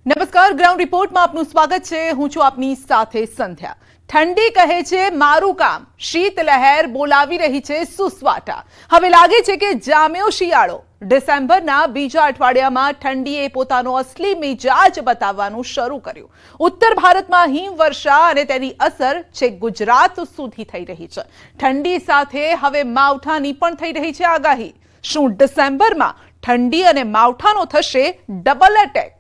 નમસ્કાર, ગ્રાઉન્ડ રિપોર્ટમાં આપનું સ્વાગત છે. હું છું આપની સાથે સંધ્યા. ઠંડી કહે છે મારું કામ, શીતલહેર બોલાવી રહી છે સુસવાટા. હવે લાગે છે કે જામ્યો શિયાળો. ડિસેમ્બરના બીજા અઠવાડિયામાં ઠંડીએ પોતાનો અસલી મિજાજ બતાવવાનું શરૂ કર્યું. ઉત્તર ભારતમાં હિમવર્ષા અને તેની અસર છેક ગુજરાત સુધી થઈ રહી છે. ઠંડી સાથે હવે માવઠાની પણ થઈ રહી છે આગાહી. શું ડિસેમ્બરમાં ઠંડી અને માવઠાનો થશે ડબલ એટેક?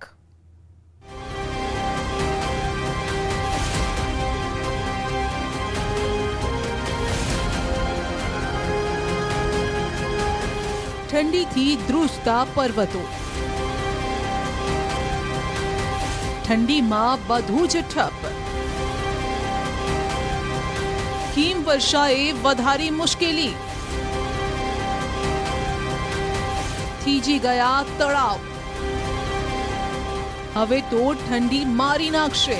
ઠંડીથી ધ્રુજતા પર્વતો, ઠંડીમાં બધું જ ઠપ. હિમવર્ષાએ વધારી મુશ્કેલી, થીજી ગયા તળાવ. હવે તો ઠંડી મારી નાખશે.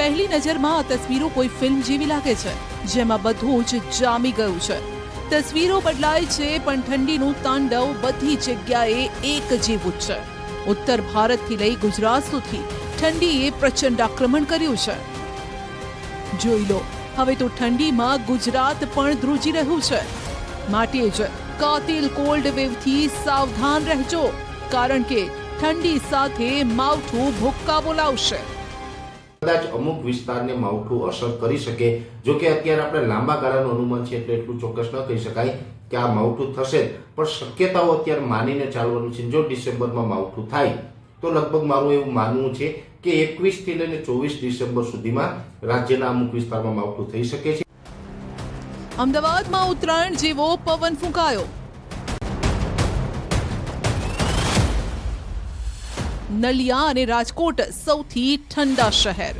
પહેલી નજરમાં આ તસવીરો કોઈ ફિલ્મ જેવી લાગે છે, જેમાં બધું જ જામી ગયું છે. તસવીરો બદલાય છે, પણ ઠંડીનું તાંડવ બધી જગ્યાએ એક જેવું જ છે. ઉત્તર ભારતથી લઈ ગુજરાત સુધી ઠંડીએ પ્રચંડ આક્રમણ કર્યું છે. જોઈ લો, હવે તો ઠંડીમાં ગુજરાત પણ ધ્રુજી રહ્યું છે. માટે જ કાતિલ કોલ્ડ વેવથી સાવધાન રહેજો, કારણ કે ઠંડી સાથે માવઠું ભૂક્કા બોલાવશે. કદાચ અમુક વિસ્તારને માવઠું અસર કરી શકે. જો કે અત્યારે આપણે લાંબા ગાળાનું અનુમાન છે એટલે એટલું ચોક્કસ ન કહી શકાય કે આ માવઠું થશે, પણ શક્યતાઓ અત્યારે માનીને ચાલવાનું છે. જો ડિસેમ્બરમાં માવઠું થાય તો લગભગ મારું એવું માનવું છે કે 21 થી લઈને 24 ડિસેમ્બર સુધીમાં રાજ્યના અમુક વિસ્તારમાં માવઠું થઈ શકે છે. અમદાવાદમાં ઉત્તરાયણ જેવો પવન ફૂંકાયો. નલિયા અને રાજકોટ સૌથી ઠંડા શહેર.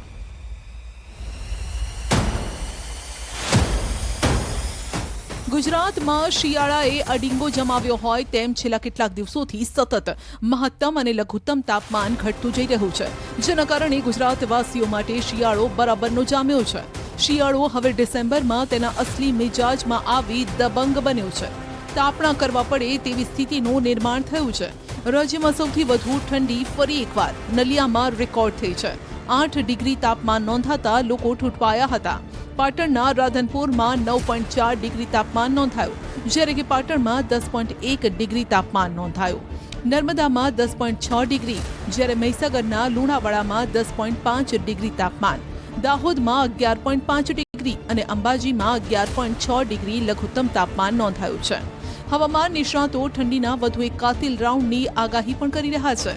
ગુજરાતમાં શિયાળાએ અડીંગો જમાવ્યો હોય તેમ છેલ્લા કેટલાક દિવસોથી સતત મહત્તમ અને લઘુત્તમ તાપમાન ઘટતું જઈ રહ્યું છે, જેના કારણે ગુજરાતવાસીઓ માટે શિયાળો બરાબરનો જામ્યો છે. શિયાળો હવે ડિસેમ્બરમાં તેના અસલી મિજાજમાં આવી દબંગ બન્યો છે. તાપણા કરવા પડે તેવી સ્થિતિનું નિર્માણ થયું છે. રાજ્યમાં સૌથી વધુ ઠંડી ફરી એકવાર નલિયામાં રેકોર્ડ થઈ છે. 8 ડિગ્રી તાપમાન નોંધાતા લોકો ઠૂંઠવાયા હતા. પાટણના રાધનપુરમાં 9.4 ડિગ્રી તાપમાન નોંધાયું, જ્યારે કે પાટણમાં 10.1 ડિગ્રી તાપમાન નોંધાયું. નર્મદામાં 10.6 ડિગ્રી, જ્યારે મહીસાગરના લુણાવાડામાં 10.5 ડિગ્રી તાપમાન, દાહોદમાં 11.5 ડિગ્રી અને અંબાજીમાં 11.6 ડિગ્રી લઘુત્તમ તાપમાન નોંધાયું છે. હવામાન નિષ્ણાતો ઠંડીના વધુ એક કાતિલ રાઉન્ડની આગાહી પણ કરી રહ્યા છે.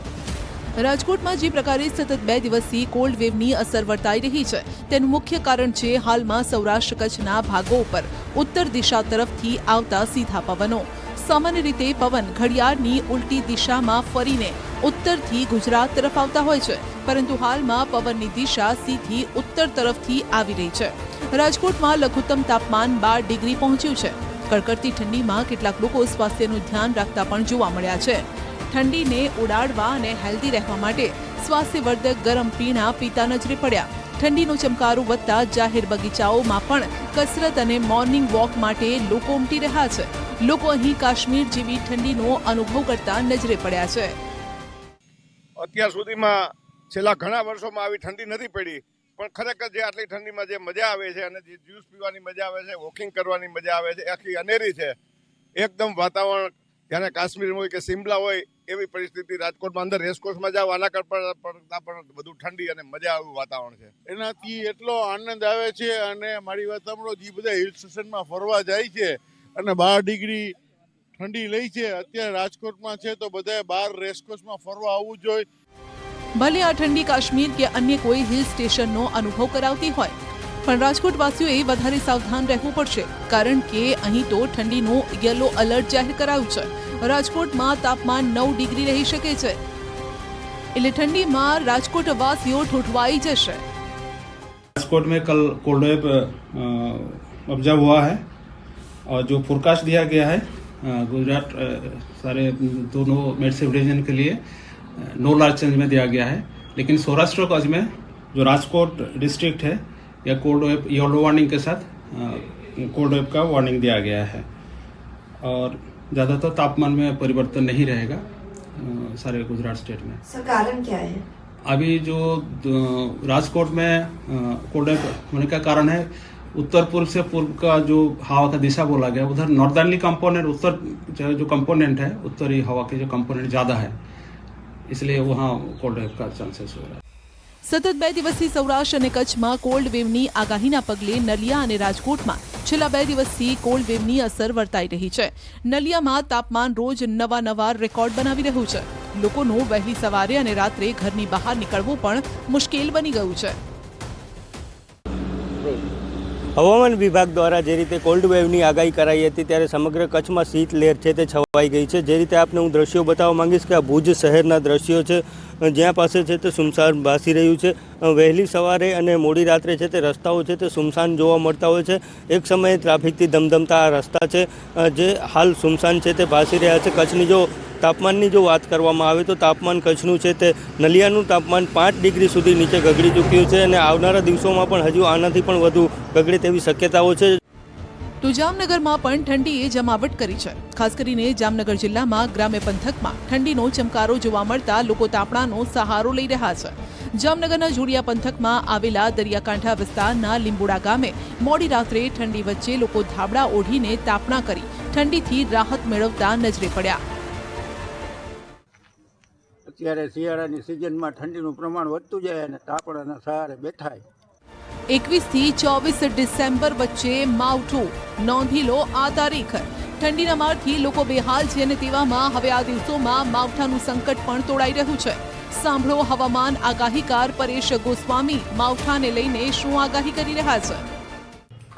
રાજકોટમાં જે પ્રકારે સતત 2 દિવસથી કોલ્ડ વેવની અસર વર્તાઈ રહી છે, તેનું મુખ્ય કારણ છે હાલમાં સૌરાષ્ટ્ર કચ્છના ભાગો ઉપર ઉત્તર દિશા તરફથી આવતા સીધા પવનો. સામાન્ય રીતે પવન ઘડિયાળની ઉલટી દિશામાં ફરીને ઉત્તરથી ગુજરાત તરફ આવતા હોય છે, પરંતુ હાલમાં પવનની દિશા સીધી ઉત્તર તરફથી આવી રહી છે. રાજકોટમાં લઘુત્તમ તાપમાન 12 ડિગ્રી પહોંચ્યું છે. કડકડતી ઠંડીમાં કેટલાક લોકો સ્વાસ્થ્યનું ધ્યાન રાખતા પણ જોવા મળ્યા છે. ઠંડીને ઉડાડવા અને હેલ્ધી રહેવા માટે સ્વાસ્થ્યવર્ધક ગરમ પીણા પીતા નજરે પડ્યા. ઠંડીનો ચમકારો વધતા જાહેર બગીચાઓમાં પણ કસરત અને મોર્નિંગ વોક માટે લોકો ઉમટી રહ્યા છે. લોકો અહીં કાશ્મીર જેવી ઠંડીનો અનુભવ કરતા નજરે પડ્યા છે. અત્યાર સુધીમાં છેલ્લા ઘણા વર્ષોમાં આવી ઠંડી નથી પડી, પણ ખરેખર જે આટલી ઠંડીમાં જે મજા આવે છે અને જે જ્યુસ પીવાની મજા આવે છે, વોકિંગ કરવાની મજા આવે છે, આખી અનેરી છે. એકદમ વાતાવરણ જાણે કાશ્મીર હોય કે શિમલા હોય એવી પરિસ્થિતિ. રાજકોટમાં અંદર રેસકોર્સમાં જાવ આના કરતા પણ બધું ઠંડી અને મજા આવું વાતાવરણ છે. એનાથી એટલો આનંદ આવે છે. અને મારી વાત સાંભળો, જે બધા હિલ સ્ટેશનમાં ફરવા જાય છે અને 12 ડિગ્રી ઠંડી લઈ છે, અત્યારે રાજકોટમાં છે તો બધાએ 12 રેસકોર્સમાં ફરવા આવવું જોઈએ. ભલે આ ઠંડી કાશ્મીર કે અન્ય કોઈ હિલ સ્ટેશનનો અનુભવ કરાવતી હોય, પણ રાજકોટવાસીઓએ વધારે સાવધાન રહેવું પડશે, કારણ કે અહીં તો ઠંડીનું યલો એલર્ટ જાહેર કરાયું છે. રાજકોટમાં તાપમાન 9 ડિગ્રી રહી શકે છે, એટલે ઠંડીમાં રાજકોટવાસીઓ ઠૂંઠવાઈ જશે. राजकोट में कल कोल्ड वेव ऑब्जर्व हुआ है और जो फोरकास्ट दिया गया है गुजरात सारे दोनों मेडसिव रीजन के लिए नो लार्ज चेंज में दिया गया है. लेकिन सौराष्ट्र कच्छ में जो राजकोट डिस्ट्रिक्ट है या कोल्ड वेव येलो वार्निंग के साथ कोल्ड वेव का वार्निंग दिया गया है और ज़्यादातर तापमान में परिवर्तन नहीं रहेगा. सारे गुजरात स्टेट में। सर कारण क्या है? अभी जो राजकोट में कोल्ड वेव होने का कारण है, उत्तर पूर्व से पूर्व का जो हवा का दिशा बोला गया, उधर नॉर्दर्नली कंपोनेंट, उत्तर जो कंपोनेंट है, उत्तरी हवा के जो कंपोनेंट ज़्यादा है, इसलिए वहाँ कोल्ड वेव का चांसेस हो रहा है। સતત 2 દિવસથી સૌરાષ્ટ્ર અને કચ્છમાં કોલ્ડ વેવની આગાહીના પગલે નલિયા અને રાજકોટમાં છેલ્લા 2 દિવસથી કોલ્ડ વેવની અસર વર્તાઈ રહી છે. નલિયામાં તાપમાન રોજ નવા રેકોર્ડ બનાવી રહ્યું છે. લોકોનું વહેલી સવારે અને રાત્રે ઘરની બહાર નીકળવું પણ મુશ્કેલ બની ગયું છે. હવામાન વિભાગ દ્વારા જે રીતે કોલ્ડ વેવની આગાહી કરાઈ હતી ત્યારે સમગ્ર કચ્છમાં શીત લહેર છે તે છવાઈ ગઈ છે. જે રીતે આપને હું દ્રશ્યો બતાવવા માંગીશ કે આ ભુજ શહેરના દ્રશ્યો છે, જ્યાં પાસે છે તે સુમસાન ભાસી રહ્યું છે. વહેલી સવારે અને મોડી રાત્રે છે તે રસ્તાઓ છે તે સુમસાન જોવા મળતા હોય છે. એક સમયે ટ્રાફિકથી ધમધમતા આ રસ્તા છે જે હાલ સુમસાન છે તે ભાસી રહ્યા છે. કચ્છની જો તાપમાનની જો વાત કરવામાં આવે તો તાપમાન કચ્છનું છે તે નલિયાનું તાપમાન 5 ડિગ્રી સુધી નીચે ગગડી ચૂક્યું છે અને આવનારા દિવસોમાં પણ હજુ આનાથી પણ વધુ ગગડે તેવી શક્યતાઓ છે. તો જામનગરમાં પણ ઠંડીએ જમાવટ કરી છે. ખાસ કરીને જામનગર જિલ્લામાં ગ્રામ્ય પંથકમાં ઠંડીનો ચમકારો જોવા મળતા લોકો તાપણાનો સહારો લઈ રહ્યા છે. જામનગરના જોડિયા પંથકમાં આવેલા દરિયાકાંઠા વિસ્તારના લીંબુડા ગામે મોડી રાત્રે ઠંડી વચ્ચે લોકો ધાબળા ઓઢીને તાપણા કરી ઠંડીથી રાહત મેળવતા નજરે પડ્યા. અત્યારે શિયાળાની સિઝનમાં ઠંડીનું પ્રમાણ વધતું જાય અને તાપણાના સહારે બેઠાય. 21 થી 24 ડિસેમ્બર વચ્ચે માવઠું નોંધી લો આ તારીખ. ઠંડીના મારથી લોકો બેહાલ છે અને તેવામાં હવે આ દિવસોમાં માવઠાનું સંકટ પણ તોડાઈ રહ્યું છે. સાંભળો હવામાન આગાહીકાર પરેશ ગોસ્વામી માવઠાને લઈને શું આગાહી કરી રહ્યા છે.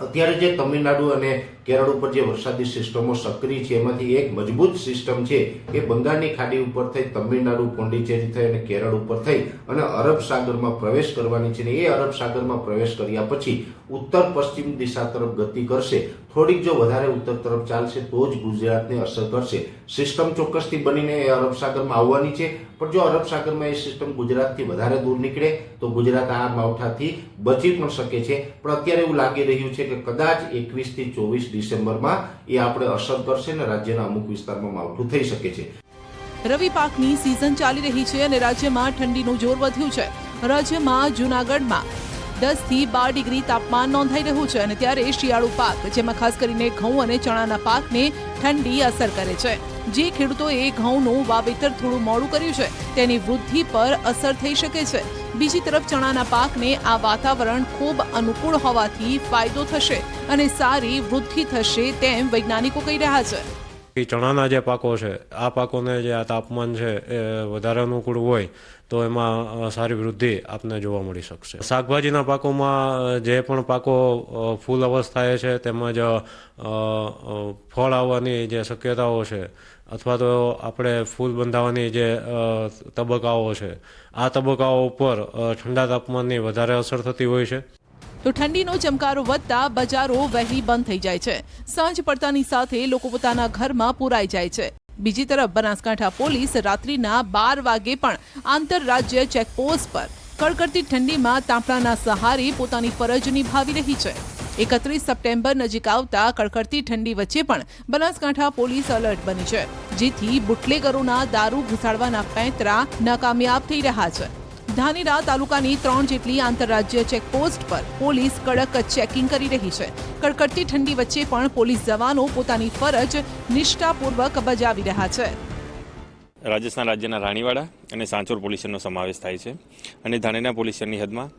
અત્યારે જે તમિલનાડુ અને કેરળ ઉપર જે વરસાદી સિસ્ટમો સક્રિય છે એમાંથી એક મજબૂત સિસ્ટમ છે એ બંગાળની ખાડી ઉપર થઈ તમિલનાડુ, પોંડિચેરી થઈ અને કેરળ ઉપર થઈ અને અરબ સાગરમાં પ્રવેશ કરવાની છે. એ અરબ સાગરમાં પ્રવેશ કર્યા પછી ઉત્તર પશ્ચિમ દિશા તરફ ગતિ કરશે. થોડીક જો વધારે ઉત્તર તરફ ચાલશે તો જ ગુજરાતને અસર કરશે. સિસ્ટમ ચોક્કસથી બનીને એ અરબ સાગરમાં આવવાની છે, પણ જો અરબ સાગરમાં એ સિસ્ટમ ગુજરાતથી વધારે દૂર નીકળે તો ગુજરાત આ માવઠાથી બચી પણ શકે છે. પણ અત્યારે એવું લાગી રહ્યું છે કે કદાચ 21 થી 24 ડિસેમ્બરમાં એ આપણે અસર કરશે ને રાજ્યના અમુક વિસ્તારમાં માવઠું થઈ શકે છે. રવિ પાકની સિઝન ચાલી રહી છે અને રાજ્યમાં ઠંડીનું જોર વધ્યું છે. રાજ્યમાં જૂનાગઢમાં 10 થી 12 ડિગ્રી તાપમાન નોંધાઈ રહ્યું છે અને ત્યારે શિયાળુ પાક જેમાં ખાસ કરીને ઘઉં અને ચણાના પાકને ઠંડી અસર કરે છે. જે ખેડૂતોએ ઘઉંનું વાવેતર થોડું મોડું કર્યું છે તેની વૃદ્ધિ પર અસર થઈ શકે છે. બીજી તરફ ચણાના પાકને આ વાતાવરણ ખૂબ અનુકૂળ હોવાથી ફાયદો થશે અને સારી વૃદ્ધિ થશે તેમ વૈજ્ઞાનિકો કહી રહ્યા છે. ચણાના જે પાકો છે આ પાકોને જે આ તાપમાન છે એ વધારે અનુકૂળ હોય તો એમાં સારી વૃદ્ધિ આપને જોવા મળી શકશે. શાકભાજીના પાકોમાં જે પણ પાકો ફૂલ અવસ્થાએ છે તેમજ ફળ આવવાની જે શક્યતાઓ છે અથવા તો આપણે ફૂલ બંધાવવાની જે તબક્કાઓ છે આ તબક્કાઓ ઉપર ઠંડા તાપમાનની વધારે અસર થતી હોય છે. તો ઠંડીનો ચમકારો વધતા બજારો વહેલી બંધ થઈ જાય છે. સાંજ પડતાની સાથે લોકો પોતાના ઘરમાં પુરાઈ જાય છે. બીજી તરફ બનાસકાંઠા પોલીસ રાત્રિના 12 વાગે પણ આંતરરાજ્ય ચેકપોસ્ટ પર કડકડતી ઠંડીમાં તાપણાના સહારે પોતાની ફરજ નિભાવી રહી છે. 31 સપ્ટેમ્બર નજીક આવતા કડકડતી ઠંડી વચ્ચે પણ બનાસકાંઠા પોલીસ એલર્ટ બની છે, જેથી બુટલેગરોના દારૂ ઘુસાડવાના પેંતરા નાકામયાબ થઈ રહ્યા છે. ધાનેરા તાલુકાની 3 જેટલી આંતરરાજ્ય ચેકપોસ્ટ પર પોલીસ કડક ચેકિંગ કરી રહી છે. કડકડતી ઠંડી વચ્ચે પણ પોલીસ જવાનો પોતાની ફરજ નિષ્ઠાપૂર્વક બજાવી રહ્યા છે. રાજસ્થાન રાજ્યના રાણીવાડા અને સાંચોર પોલીસ સ્ટેશનનો સમાવેશ થાય છે અને ધાનેરા પોલીસ સ્ટેશનની હદમાં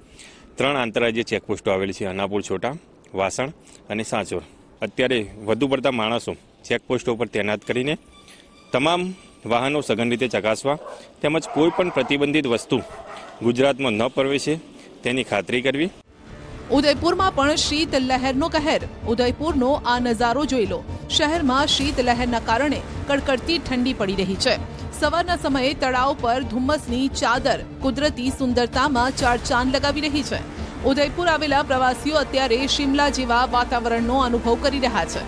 3 આંતરરાજ્ય ચેકપોસ્ટો આવેલી છે: અનાપુર, છોટા, વાસણ અને સાંચોર. અત્યારે વધુ પડતા માણસો ચેકપોસ્ટો પર તૈનાત કરીને તમામ વાહનો સઘન રીતે ચકાસવા તેમજ કોઈ પણ પ્રતિબંધિત વસ્તુ ગુજરાતમાં ન પ્રવેશે તેની ખાતરી કરવી. ઉદયપુરમાં પણ શીત લહેરનો કહેર. ઉદયપુરનો આ નજારો જોઈ લો. શહેરમાં શીત લહેરના કારણે કડકડતી ઠંડી પડી રહી છે. સવારના સમયે તળાવ પર ધુમ્મસની ચાદર કુદરતી સુંદરતામાં ચાર ચાંદ લગાવી રહી છે. ઉદયપુર આવેલા પ્રવાસીઓ અત્યારે શિમલા જેવા વાતાવરણનો અનુભવ કરી રહ્યા છે.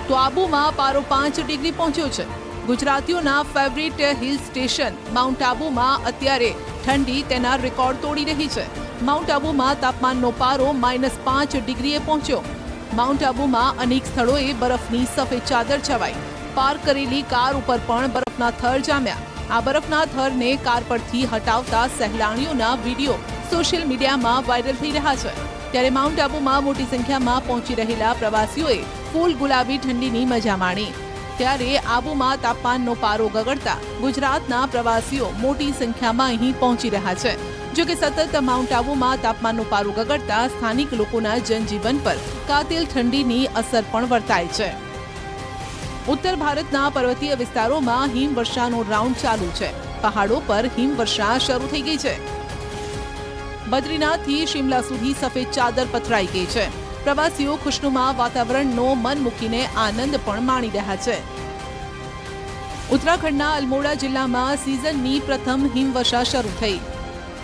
તો આબુમાં પારો 5 ડિગ્રી પહોંચ્યો છે. ગુજરાતીઓના ફેવરિટ હિલ સ્ટેશન માઉન્ટ આબુમાં અત્યારે ઠંડી તેના રેકોર્ડ તોડી રહી છે. માઉન્ટ આબુમાં તાપમાનનો પારો -5 ડિગ્રીએ પહોંચ્યો. માઉન્ટ આબુમાં અનેક સ્થળોએ બરફની સફેદ ચાદર છવાઈ. પાર્ક કરેલી કાર ઉપર પણ બરફના બરફના થર જામ્યા। આ બરફના થરને કાર પરથી હટાવતા સહેલાણીઓના વિડીયો સોશિયલ મીડિયામાં વાયરલ થઈ રહ્યા છે। ત્યારે માઉન્ટ આબુમાં મોટી સંખ્યામાં પહોંચી રહેલા પ્રવાસીઓએ ફૂલ ગુલાબી ઠંડીની મજા માણી। ત્યારે આબુમાં તાપમાનનો પારો ગગડતા ગુજરાતના પ્રવાસીઓ મોટી સંખ્યામાં અહીં પહોંચી રહ્યા છે। જો કે સતત માઉન્ટ આબુમાં તાપમાનનો પારો ગગડતા સ્થાનિક લોકોના જનજીવન પર કાતિલ ઠંડીની અસર પણ વર્તાય છે। ઉત્તર ભારતના પર્વતીય વિસ્તારોમાં હિમવર્ષાનો રાઉન્ડ ચાલુ છે। પહાડો પર હિમવર્ષા શરૂ થઈ ગઈ છે। બદ્રીનાથથી શિમલા સુધી સફેદ ચાદર પથરાઈ ગઈ છે। પ્રવાસીઓ ખુશનુમા વાતાવરણનો મન મૂકીને આનંદ પણ માણી રહ્યા છે। ઉત્તરાખંડના અલ્મોડા જિલ્લામાં સિઝનની પ્રથમ હિમવર્ષા શરૂ થઈ।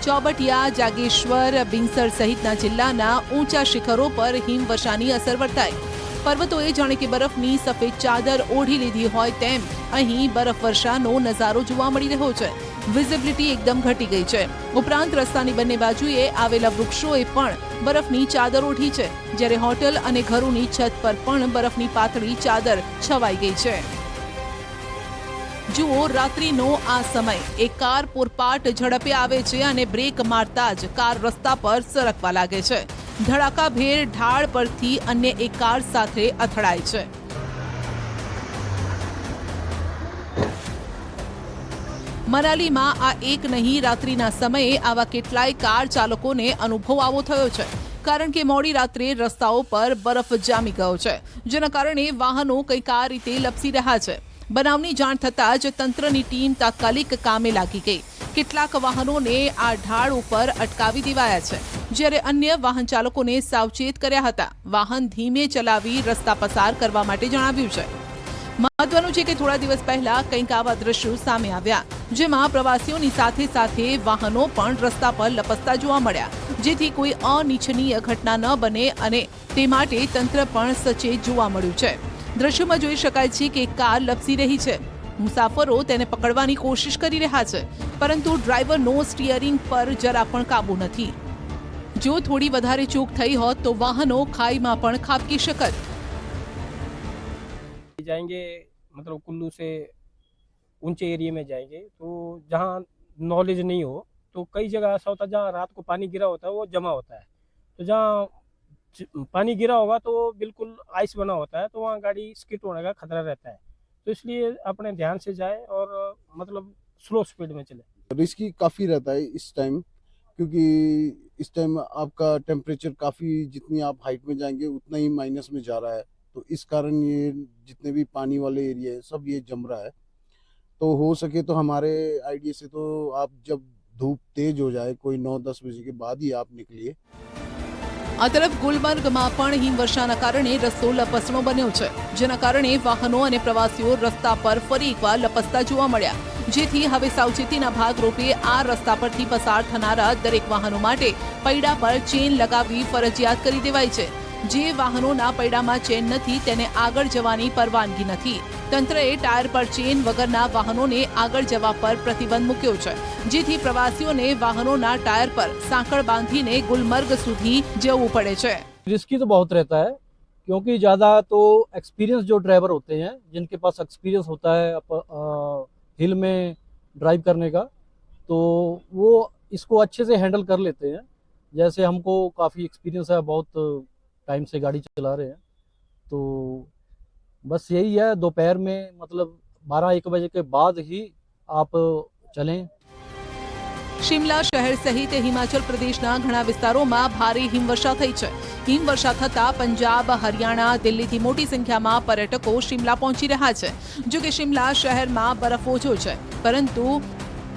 ચોબટિયા, જાગેશ્વર, બિંસર સહિતના જિલ્લાના ઊંચા શિખરો પર હિમવર્ષાની અસર વર્તાઈ। પર્વતોએ જાણે કે બરફની સફેદ ચાદર ઓઢી લીધી હોય તેમ અહીં બરફવર્ષાનો નજારો જોવા મળી રહ્યો છે। વિઝિબિલિટી એકદમ ઘટી ગઈ છે। ઉપરાંત રસ્તાની બંને બાજુએ આવેલા વૃક્ષોએ પણ બરફની ચાદર ઓઢી છે, જ્યારે હોટલ અને ઘરોની છત પર પણ બરફની પાતળી ચાદર છવાઈ ગઈ છે। જુઓ રાત્રિનો આ સમય। એક કાર પૂરપાટ ઝડપે આવે છે અને બ્રેક મારતા જ કાર રસ્તા પર સરકવા લાગે છે। ધડાકાભેર ઢાળ પરથી અન્ય એક કાર સાથે અથડાય છે। મનાલીમાં આ એક નહીં રાત્રિના સમયે આવા કેટલાય કાર ચાલકોને અનુભવ આવો થયો છે, કારણ કે મોડી રાત્રે રસ્તાઓ પર બરફ જામી ગયો છે, જેના કારણે વાહનો કંઈક આ રીતે લપસી રહ્યા છે। બનાવની જાણ થતાં જ તંત્રની ટીમ તાત્કાલિક કામે લાગી ગઈ। કેટલાક વાહનોને આ ઢાળ ઉપર અટકાવી દેવાયા છે, જ્યારે અન્ય વાહન ચાલકોને સાવચેત કર્યા હતા। વાહન ધીમે ચલાવી રસ્તા પસાર કરવા માટે જણાવ્યું છે। મહત્વનું છે કે થોડા દિવસ પહેલા કંઈક આવા દ્રશ્યો સામે આવ્યા, જેમાં પ્રવાસીઓની સાથે સાથે વાહનો પણ રસ્તા પર લપસતા જોવા મળ્યા, જેથી કોઈ અનિચ્છનીય ઘટના ન બને અને તે માટે તંત્ર પણ સચેત જોવા મળ્યું છે। દ્રશ્યોમાં જોઈ શકાય છે કે કાર લપસી રહી છે। મુસાફરો તેને પકડવાની કોશિશ કરી રહ્યા છે, પરંતુ ડ્રાઈવરનો સ્ટીયરિંગ પર જરા પણ કાબુ નથી। જો થોડી વધારે ચૂક થઈ હોત તો વાહનો ખાઈમાં પણ ખાબકી શકત। जाएंगे मतलब कुल्लू से ऊंचे एरिया में जाएंगे तो जहाँ नॉलेज नहीं हो तो कई जगह ऐसा होता है जहाँ रात को पानी गिरा होता है वो जमा होता है। तो जहाँ पानी गिरा होगा तो बिल्कुल आइस बना होता है, तो वहाँ गाड़ी स्किड होने का खतरा रहता है। तो इसलिए अपने ध्यान से जाए और मतलब स्लो स्पीड में चले। रिस्की काफ़ी रहता है इस टाइम, क्योंकि इस टाइम आपका टेम्परेचर काफ़ी, जितनी आप हाइट में जाएंगे उतना ही माइनस में जा रहा है। तो इस कारण ये जितने भी पानी वाले एरिया है सब ये जम रहा है। तो हो सके तो हमारे आइडिया से तो आप जब धूप तेज हो जाए कोई 9-10 बजे के बाद ही आप निकलिए। આ તરફ ગુલમર્ગમાં પણ હિમવર્ષાના કારણે રસ્તો લપસણો બન્યો છે, જેના કારણે વાહનો અને પ્રવાસીઓ રસ્તા પર ફરી એકવાર લપસતા જોવા મળ્યા, જેથી હવે સાવચેતીના ભાગરૂપે આ રસ્તા પરથી પસાર થનારા દરેક વાહનો માટે પૈડા પર ચેન લગાવવી ફરજિયાત કરી દેવાઈ છે। જે વાહનોના પૈડામાં ચેન નથી તેને આગળ જવાની પરવાનગી નથી। તંત્રએ ટાયર પર ચેન વગરના વાહનોને આગળ જવા પર પ્રતિબંધ મૂક્યો છે, જેથી પ્રવાસીઓને વાહનોના ટાયર પર સાંકળ બાંધીને ગુલમર્ગ સુધી જવું પડે છે। रिस्की तो बहुत रहता है, क्योंकि ज़्यादा तो एक्सपीरियंस जो ड्राइवर होते हैं जिनके पास एक्सपीरियंस होता है हिल में ड्राइव करने का, तो वो इसको अच्छे से हैंडल कर लेते हैं। जैसे हमको काफ़ी एक्सपीरियंस है, बहुत टाइम से गाड़ी चला रहे हैं, तो बस यही है दोपहर में मतलब 12-1 बजे के बाद ही आप चलें। શિમલા શહેર સહિત હિમાચલ પ્રદેશના ઘણા વિસ્તારોમાં ભારે હિમવર્ષા થઈ છે। હિમવર્ષા થતા પંજાબ, હરિયાણા, દિલ્હીથી મોટી સંખ્યામાં પર્યટકો શિમલા પહોંચી રહ્યા છે। જો કે શિમલા શહેરમાં બરફ ઓછો છે, પરંતુ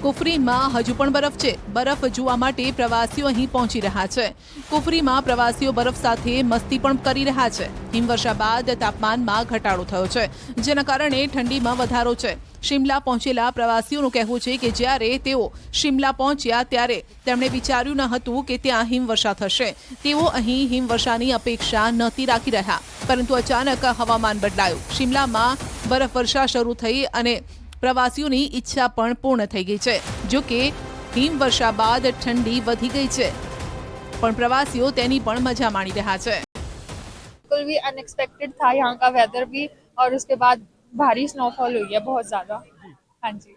કુફરીમાં હજુ પણ બરફ છે। બરફ જોવા માટે પ્રવાસીઓ અહીં પહોંચી રહ્યા છે। કુફરીમાં પ્રવાસીઓ બરફ સાથે મસ્તી પણ કરી રહ્યા છે। હિમવર્ષા બાદ તાપમાનમાં ઘટાડો થયો છે, જેના કારણે ઠંડીમાં વધારો છે। શિમલા પહોંચેલા પ્રવાસીઓનું કહેવું છે કે જ્યારે તેઓ શિમલા પહોંચ્યા ત્યારે તેમણે વિચાર્યું ન હતું કે ત્યાં હિમવર્ષા થશે। તેઓ અહીં હિમવર્ષાની અપેક્ષા નહોતી રાખી રહ્યા, પરંતુ અચાનક હવામાન બદલાયું। શિમલામાં બરફવર્ષા શરૂ થઈ અને પ્રવાસીઓની ઇચ્છા પણ પૂર્ણ થઈ ગઈ છે। જો કે હિમવર્ષા બાદ ઠંડી વધી ગઈ છે, પણ પ્રવાસીઓ તેની પણ મજા માણી રહ્યા છે। बिल्कुल भी अनएक्सपेक्टेड था यहाँ का वेदर भी, और उसके बाद भारी स्नोफॉल हुई है बहुत ज़्यादा। हाँ जी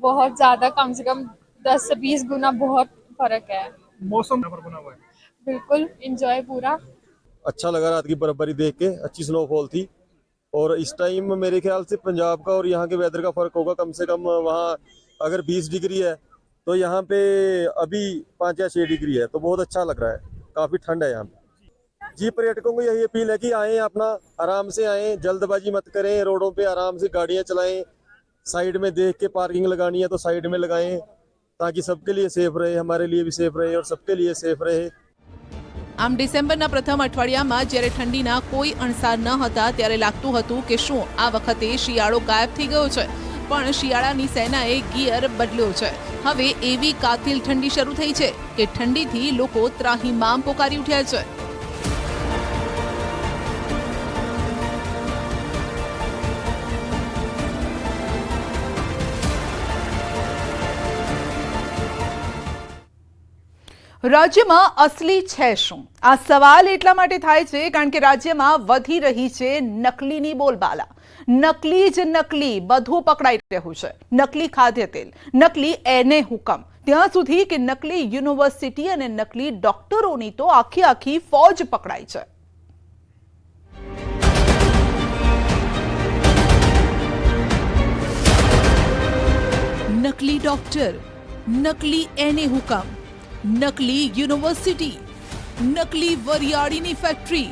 बहुत ज्यादा, कम से कम 10 से 20 गुना बहुत फर्क है। मौसम यहाँ पर बना हुआ है, बिल्कुल एंजॉय पूरा। अच्छा लगा रात की बर्फबारी देख के, अच्छी स्नोफॉल थी। और इस टाइम मेरे ख्याल से पंजाब का और यहाँ के वेदर का फर्क होगा, कम से कम वहाँ अगर 20 डिग्री है तो यहाँ पे अभी 5 या 6 डिग्री है, तो बहुत अच्छा लग रहा है, काफ़ी ठंड है यहाँ पे। जी, पर्यटकों को यही अपील है कि आएँ, अपना आराम से आएँ, जल्दबाजी मत करें, रोडों पे आराम से गाड़ियाँ चलाएं, साइड में देख के पार्किंग लगानी है तो साइड में लगाएं, ताकि सबके लिए सेफ रहे, हमारे लिए भी सेफ रहे और सबके लिए सेफ रहे। આમ ડિસેમ્બરના પ્રથમ અઠવાડિયામાં જ્યારે ઠંડીના કોઈ અણસાર ન હતા ત્યારે લાગતું હતું કે શું આ વખતે શિયાળો ગાયબ થઈ ગયો છે, પણ શિયાળાની સેનાએ ગિયર બદલ્યો છે। હવે એવી કાતિલ ઠંડી શરૂ થઈ છે કે ઠંડીથી લોકો ત્રાહિમામ પોકારી ઉઠ્યા છે। રાજ્યમાં અસલી છે શું? આ સવાલ એટલા માટે થાય છે કારણ કે રાજ્યમાં વધી રહી છે નકલીની બોલબાલા। નકલી જ નકલી બધું પકડાઈ રહ્યું છે। નકલી ખાદ્ય તેલ, નકલી એને હુકમ, ત્યાં સુધી કે નકલી યુનિવર્સિટી અને નકલી ડોક્ટરોની તો આખી ફોજ પકડાઈ છે। નકલી ડોક્ટર, નકલી એને હુકમ, નકલી યુનિવર્સિટી, નકલી વરિયાળીની ફેક્ટરી,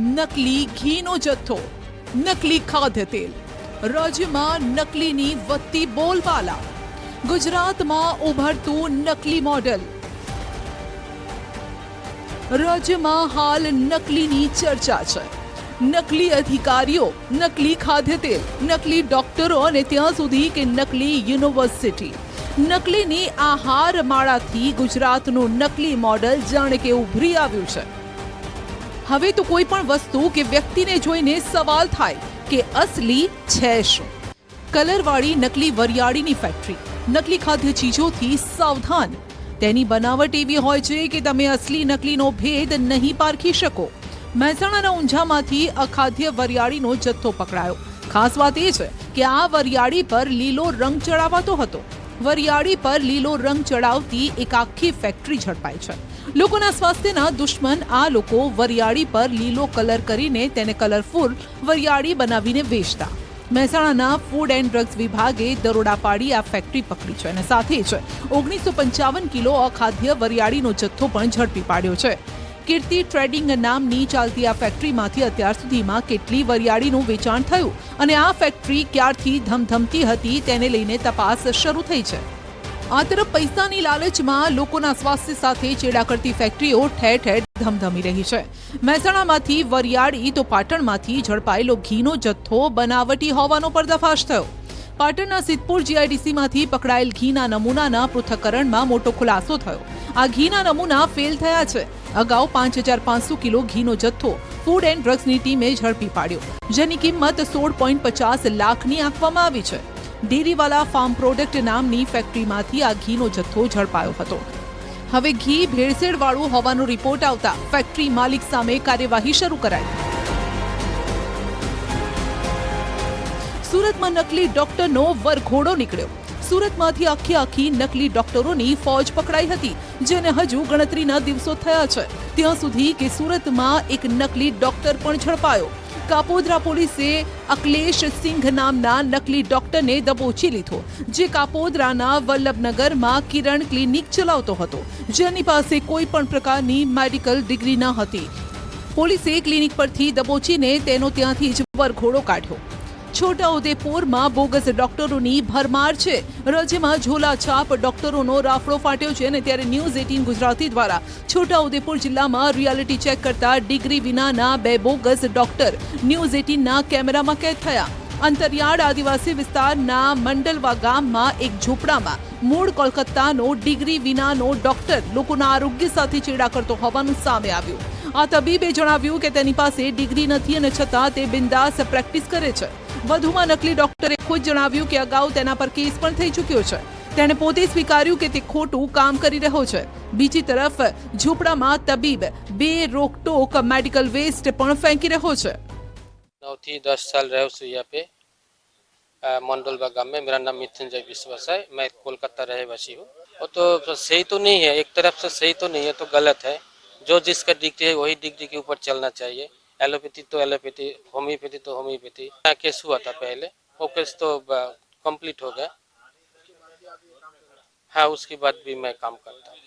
નકલી ઘીનો જથ્થો, નકલી ખાદ્ય તેલ, રાજ્યમાં નકલીની વધતી બોલબાલા। ગુજરાતમાં ઉભરતું નકલી મોડેલ। રાજ્યમાં હાલ નકલીની ચર્ચા છે। નકલી અધિકારીઓ, નકલી ખાદ્ય તેલ, નકલી ડોક્ટરો અને ત્યાં સુધી કે નકલી યુનિવર્સિટી। નકલીની આ હારમાળાથી ગુજરાતનું નકલી મોડલ જાણે કે ઉભરી આવ્યું છે। હવે તો કોઈ પણ વસ્તુ કે વ્યક્તિને જોઈને સવાલ થાય કે અસલી છે શું? કલરવાળી નકલી વરિયાળીની ફેક્ટરી, નકલી ખાદ્ય ચીજોથી સાવધાન। તેની બનાવટ એવી હોય છે કે તમે અસલી નકલીનો ભેદ નહીં પારખી શકો। મહેસાણાના ઊંઝામાંથી અખાદ્ય વરિયાળીનો જથ્થો પકડાયો। ખાસ વાત એ છે કે આ વરિયાળી પર લીલો રંગ ચડાવાતો હતો। વરિયાળી પર લીલો રંગ ચડાવતી એક આખી ફેક્ટરી ઝડપાઈ છે। લોકોના સ્વાસ્થ્યના દુશ્મન આ લોકો વરિયાળી પર લીલો કલર કરીને તેને કલરફુલ વરિયાળી બનાવીને વેચતા। મહેસાણાના ફૂડ એન્ડ ડ્રગ્સ વિભાગે દરોડા પાડી આ ફેક્ટરી પકડી છે અને સાથે જ 1955 કિલો અખાદ્ય વરિયાળીનો જથ્થો પણ ઝડપી પાડ્યો છે। કીર્તિ ટ્રેડિંગ નામની ચાલતી આ ફેક્ટરીમાંથી અત્યાર સુધીમાં કેટલી વરિયાળીનું વેચાણ થયું અને આ ફેક્ટરી ક્યારથી ધમધમતી હતી તેને લઈને તપાસ શરૂ થઈ છે। આ તરફ પૈસાની લાલચમાં લોકોના સ્વાસ્થ્ય સાથે ચેડા કરતી ફેક્ટરીઓ ઠેર ઠેર ધમધમી રહી છે। મહેસાણામાંથી વરિયાળી તો પાટણમાંથી ઝડપાયેલો ઘીનો જથ્થો બનાવટી હોવાનો પર્દાફાશ થયો। પાટણના સિદ્ધપુર જીઆઈડીસીમાંથી પકડાયેલ ઘીના નમૂનાના પૃથ્થકરણમાં મોટો ખુલાસો થયો। આ ઘીના નમૂના ફેલ થયા છે। અગાઉ 5500 કિલો ઘીનો જથ્થો ફૂડ એન્ડ ડ્રગ્સની ટીમે ઝડપી પાડ્યો, જેની કિંમત 16.50 લાખની આંકવામાં આવી છે। ડેરીવાલા ફાર્મ પ્રોડક્ટ નામની ફેક્ટરીમાંથી આ ઘીનો જથ્થો ઝડપાયો હતો। હવે ઘી ભેળસેળવાળું હોવાનો રિપોર્ટ આવતા ફેક્ટરી માલિક સામે કાર્યવાહી શરૂ કરાઈ। સુરતમાં નકલી ડોક્ટરનો વરઘોડો નીકળ્યો। સુરતમાંથી આખી નકલી ડોક્ટરોની ફોજ પકડાઈ હતી, જેને હજુ ગણતરીના દિવસો થયા છે। ત્યાં સુધી કે સુરતમાં એક નકલી ડોક્ટર પણ ઝડપાયો। કાપોદ્રા પોલીસે અકલેશ સિંઘ નામના નકલી ડોક્ટરને દબોચી લીધો, જે કાપોદ્રાના વલ્લભનગરમાં કિરણ ક્લિનિક ચલાવતો હતો, જેની પાસે કોઈ પણ પ્રકારની મેડિકલ ડિગ્રી ન હતી। પોલીસે ક્લિનિક પરથી દબોચીને તેનો ત્યાંથી જ વરઘોડો કાઢ્યો। છોટાઉદેપુરમાં બોગસ ડોક્ટરોની ભરમાર છે। રાજ્યમાં ઝોલાછાપ ડોક્ટરોનો રાફડો ફાટ્યો છે અને ત્યારે ન્યૂઝ 18 ગુજરાતી દ્વારા છોટાઉદેપુર જિલ્લામાં રિયાલિટી ચેક કરતા ડિગ્રી વિનાના 2 બોગસ ડોક્ટર ન્યૂઝ 18ના કેમેરામાં કેદ થયા। અંતરિયાળ આદિવાસી વિસ્તારના મંડલવા ગામમાં એક ઝૂંપડામાં મૂળ કોલકાતાનો ડિગ્રી વિનાનો ડોક્ટર લોકોના આરોગ્ય સાથે ચેડા કરતો હોવાનું સામે આવ્યું। આ તબીબે જણાવ્યું કે તેની પાસે ડિગ્રી નથી અને છતાં તે બિંદાસ પ્રેક્ટિસ કરે છે। વધુમાં નકલી ડોક્ટરે ખુદ જણાવ્યું કે અગાઉ તેના પર કેસ પણ થઈ ચૂક્યો છે। તેણે પોતે સ્વીકાર્યું કે તે ખોટું કામ કરી રહ્યો છે। બીજી તરફ ઝૂંપડામાં તબીબ બેરોકટોક મેડિકલ વેસ્ટ પણ ફેંકી રહ્યો છે। 9 થી 10 સાલ રહ્યો છું यहाँ पे मंडलवा गांव में। मेरा नाम मृत्युंजय विश्वास है, मैं कोलकाता रहवासी हूँ। वो तो सही तो नहीं है, एक तरफ से सही तो नहीं है तो गलत है। जो जिसका डिग्री है वही डिग्री के ऊपर चलना चाहिए। एलोपैथी तो एलोपैथी, होम्योपैथी तो होम्योपैथी। केस हुआ था पहले, वो केस तो कंप्लीट हो गया। हाँ, उसके बाद भी मैं काम करता हूँ।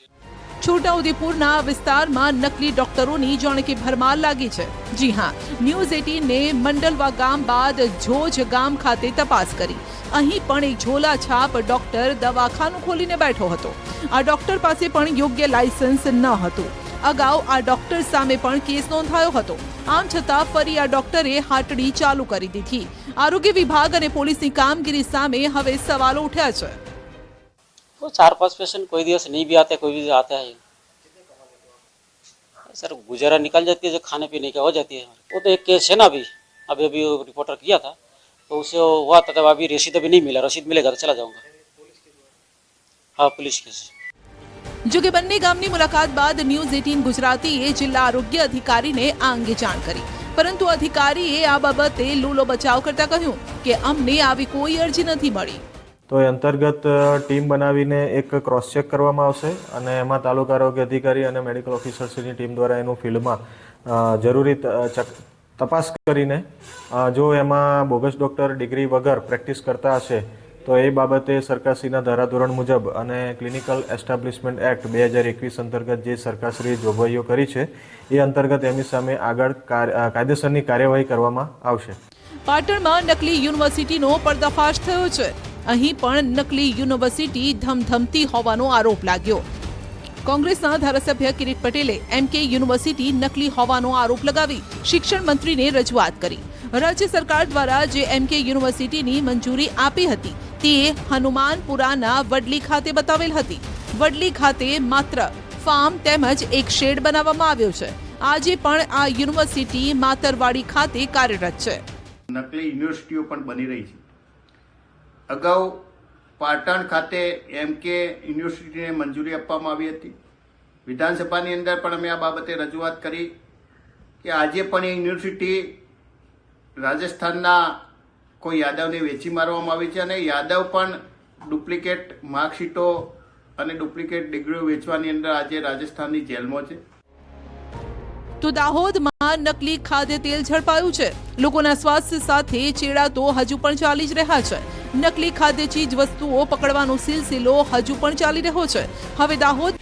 છોટાઉદેપુરના વિસ્તારમાં નકલી ડોક્ટરોની જાણે કે ભરમાર લાગી છે। જી હા, ન્યૂઝ 18ને મંડલવા ગામ બાદ જોજ ગામ ખાતે તપાસ કરી। અહીં પણ એક ઝોલા છાપ ડોક્ટર દવાખાનું ખોલીને બેઠો હતો। આ ડોક્ટર પાસે પણ યોગ્ય લાયસન્સ ન હતું। અગાઉ આ ડોક્ટર સામે પણ કેસ નોંધાયો હતો। આમ છતાં ફરી આ ડોક્ટરે હાટડી ચાલુ કરી દીધી। આરોગ્ય વિભાગ અને પોલીસની કામગીરી સામે હવે સવાલો ઉઠ્યા છે। वो 4-5 पेशेंट कोई दिवस नहीं भी आते, कोई भी आता है सर। गुजारा निकल जाती है, जो खाने पीने का हो जाती है। वो तो एक केस है ना, अभी रिपोर्टर किया था तो उसे हुआ था, तब अभी रसीद अभी नहीं मिला। रसीद मिलेगा तो चला जाऊंगा। हाँ, पुलिस केस। જો કે બંને ગામની મુલાકાત બાદ ન્યૂઝ 18 ગુજરાતીએ જિલ્લા આરોગ્ય અધિકારીને આ અંગે જાણ કરી, પરંતુ અધિકારીએ આ બાબતે લૂલો બચાવ કરતા કહ્યું કે અમને આવી કોઈ અરજી નથી મળી। તો એ અંતર્ગત ટીમ બનાવીને એક ક્રોસ ચેક કરવામાં આવશે અને એમાં તાલુકા આરોગ્ય અધિકારી અને મેડિકલ ઓફિસર્સની ટીમ દ્વારા એનું ફિલ્ડમાં જરૂરી તપાસ કરીને જો એમાં બોગસ ડૉક્ટર ડિગ્રી વગર પ્રેક્ટિસ કરતા હશે તો એ બાબતે સરકારશ્રીના ધારાધોરણ મુજબ અને ક્લિનિકલ એસ્ટાબ્લિશમેન્ટ એક્ટ 2021 અંતર્ગત જે સરકારશ્રીએ જોગવાઈઓ કરી છે એ અંતર્ગત એમની સામે આગળ કાયદેસરની કાર્યવાહી કરવામાં આવશે। પાટણમાં નકલી યુનિવર્સિટીનો પર્દાફાશ થયો છે। અહીં પણ નકલી યુનિવર્સિટી ધમધમતી હોવાનો આરોપ लाग्यो। કોંગ્રેસના ધારાસભ્ય કિરીટ પટેલે એમકે યુનિવર્સિટી નકલી હોવાનો આરોપ લગાવી શિક્ષણ મંત્રીને રજૂઆત કરી। રાજ્ય સરકાર દ્વારા જે એમકે યુનિવર્સિટીની મંજૂરી આપી હતી તે હનુમાનપુરાના વડલી ખાતે બતાવેલ હતી। વડલી ખાતે માત્ર ફાર્મ તેમજ એક શેડ બનાવવામાં આવ્યો છે। આજે પણ આ યુનિવર્સિટી માતરવાડી ખાતે કાર્યરત છે। નકલી યુનિવર્સિટીઓ પણ બની રહી છે। અગાઉ પાટણ ખાતે એમકે યુનિવર્સિટીને મંજૂરી આપવામાં આવી હતી। વિધાનસભાની અંદર પણ અમે આ બાબતે રજૂઆત કરી કે આજે પણ એ યુનિવર્સિટી રાજસ્થાનના કોઈ યાદવને વેચી મારવામાં આવી છે અને યાદવ પણ ડુપ્લિકેટ માર્કશીટો અને ડુપ્લિકેટ ડિગ્રીઓ વેચવાની અંદર આજે રાજસ્થાનની જેલમાં છે। તો દાહોદમાં નકલી ખાદ્ય તેલ ઝડપાયું છે। લોકોના સ્વાસ્થ્ય સાથે ચેડા તો હજુ પણ ચાલી જ રહ્યા છે। નકલી ખાદ્ય ચીજ વસ્તુઓ પકડવાનો સિલસિલો હજુ પણ ચાલી રહ્યો છે। હવે દાહોદ